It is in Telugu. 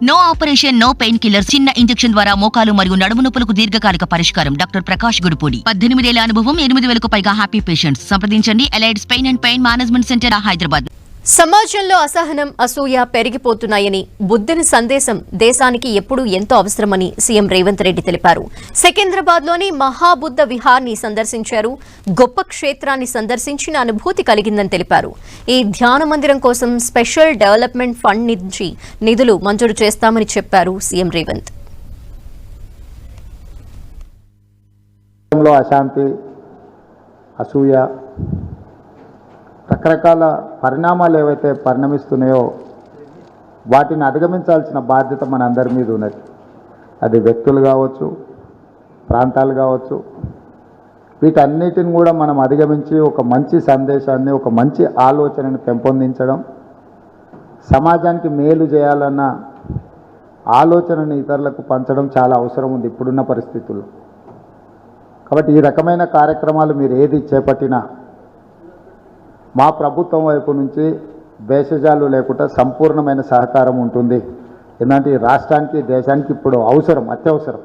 No operation, no pain killer. చిన్న ఇంజెక్షన్ ద్వారా మోకాలు మరియు నడుము నొప్పులకు దీర్ఘకాలిక పరిష్కారం. డాక్టర్ ప్రకాష్ గుడిపూడి. 18 ఏళ్ల అనుభవం, 8,000కు పైగా హ్యాపీ పేషెంట్స్. సంప్రదించండి. Allied's pain and pain management centre, Hyderabad. సమాజంలో అసహనం, అసూయ పెరిగిపోతున్నాయని, బుద్ధుని సందేశం దేశానికి ఎప్పుడూ ఎంతో అవసరమని సీఎం రేవంత్ రెడ్డి తెలిపారు. సికింద్రాబాద్లోని మహాబుద్ధ విహార్ని సందర్శించారు. గొప్ప క్షేత్రాన్ని సందర్శించిన అనుభూతి కలిగిందని తెలిపారు. ఈ ధ్యాన మందిరం కోసం స్పెషల్ డెవలప్మెంట్ ఫండ్ నుంచి నిధులు మంజూరు చేస్తామని చెప్పారు సీఎం రేవంత్. అశాంతి, అసూయ, రకరకాల పరిణామాలు ఏవైతే పరిణమిస్తున్నాయో వాటిని అధిగమించాల్సిన బాధ్యత మన అందరి మీద ఉన్నది. అది వ్యక్తులు కావచ్చు, ప్రాంతాలు కావచ్చు, వీటన్నిటిని కూడా మనం అధిగమించి ఒక మంచి సందేశాన్ని, ఒక మంచి ఆలోచనను పెంపొందించడం, సమాజానికి మేలు చేయాలన్న ఆలోచనని ఇతరులకు పంచడం చాలా అవసరం ఉంది ఇప్పుడున్న పరిస్థితుల్లో. కాబట్టి ఈ రకమైన కార్యక్రమాలు మీరు ఏది చేపట్టినా మా ప్రభుత్వం వైపు నుంచి భేషజాలు లేకుండా సంపూర్ణమైన సహకారం ఉంటుంది. ఎందుకంటే ఈ రాష్ట్రానికి, దేశానికి ఇప్పుడు అవసరం, అత్యవసరం.